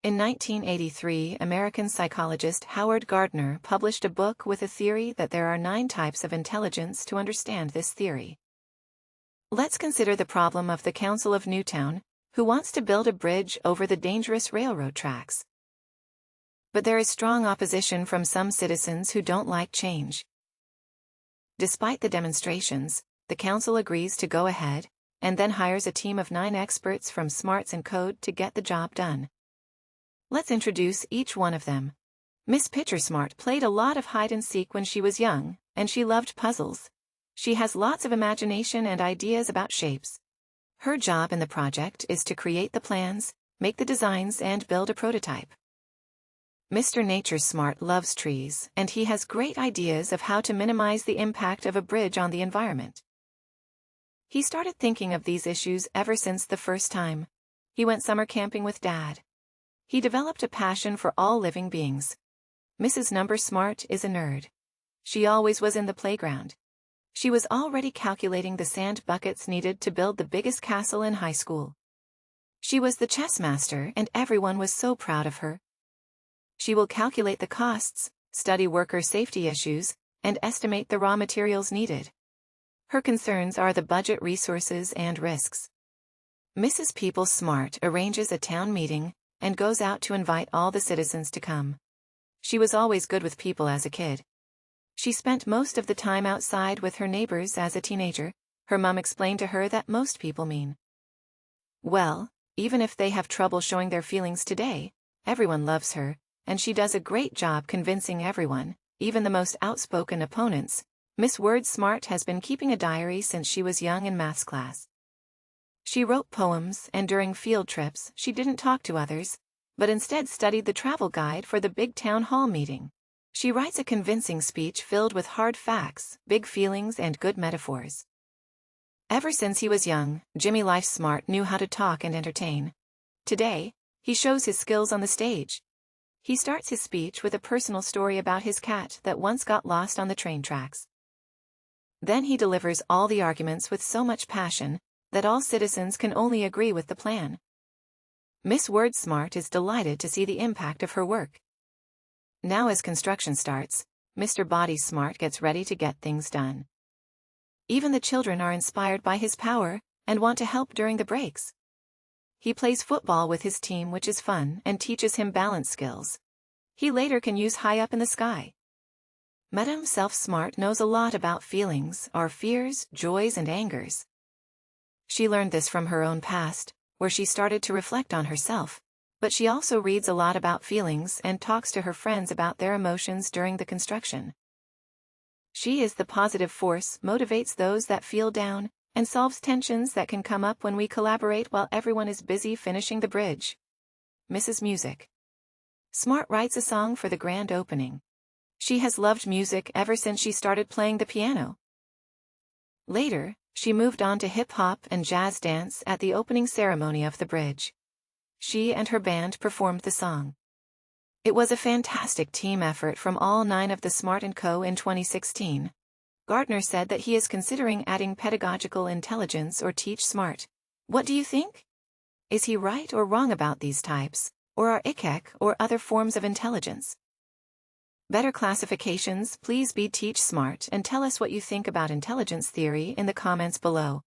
In 1983, American psychologist Howard Gardner published a book with a theory that there are 9 types of intelligence. To understand this theory, let's consider the problem of the Council of Newtown, who wants to build a bridge over the dangerous railroad tracks. But there is strong opposition from some citizens who don't like change. Despite the demonstrations, the council agrees to go ahead, and then hires a team of 9 experts from Smarts and Code to get the job done. Let's introduce each one of them. Miss Pitcher Smart played a lot of hide-and-seek when she was young, and she loved puzzles. She has lots of imagination and ideas about shapes. Her job in the project is to create the plans, make the designs, and build a prototype. Mr. Nature Smart loves trees, and he has great ideas of how to minimize the impact of a bridge on the environment. He started thinking of these issues ever since the first time he went summer camping with Dad. He developed a passion for all living beings. Mrs. Number Smart is a nerd. She always was in the playground. She was already calculating the sand buckets needed to build the biggest castle in high school. She was the chess master, and everyone was so proud of her. She will calculate the costs, study worker safety issues, and estimate the raw materials needed. Her concerns are the budget, resources, and risks. Mrs. People Smart arranges a town meeting and goes out to invite all the citizens to come. She was always good with people as a kid. She spent most of the time outside with her neighbors as a teenager. Her mom explained to her that most people mean well, even if they have trouble showing their feelings today. Everyone loves her, and she does a great job convincing everyone, even the most outspoken opponents. Miss Word Smart has been keeping a diary since she was young in maths class. She wrote poems, and during field trips, she didn't talk to others, but instead studied the travel guide for the big town hall meeting. She writes a convincing speech filled with hard facts, big feelings, and good metaphors. Ever since he was young, Jimmy Life Smart knew how to talk and entertain. Today, he shows his skills on the stage. He starts his speech with a personal story about his cat that once got lost on the train tracks. Then he delivers all the arguments with so much passion that all citizens can only agree with the plan. Miss Word Smart is delighted to see the impact of her work. Now as construction starts, Mr. Body Smart gets ready to get things done. Even the children are inspired by his power and want to help during the breaks. He plays football with his team, which is fun, and teaches him balance skills he later can use high up in the sky. Madame Self Smart knows a lot about feelings, our fears, joys, and angers. She learned this from her own past, where she started to reflect on herself, but she also reads a lot about feelings and talks to her friends about their emotions during the construction. She is the positive force, motivates those that feel down, and solves tensions that can come up when we collaborate while everyone is busy finishing the bridge. Mrs. Music Smart writes a song for the grand opening. She has loved music ever since she started playing the piano. Later, she moved on to hip-hop and jazz dance at the opening ceremony of the bridge. She and her band performed the song. It was a fantastic team effort from all 9 of the Smart & Co. In 2016. Gardner said that he is considering adding pedagogical intelligence or teach smart. What do you think? Is he right or wrong about these types, or are ICEC or other forms of intelligence? Better classifications, please be teach smart and tell us what you think about intelligence theory in the comments below.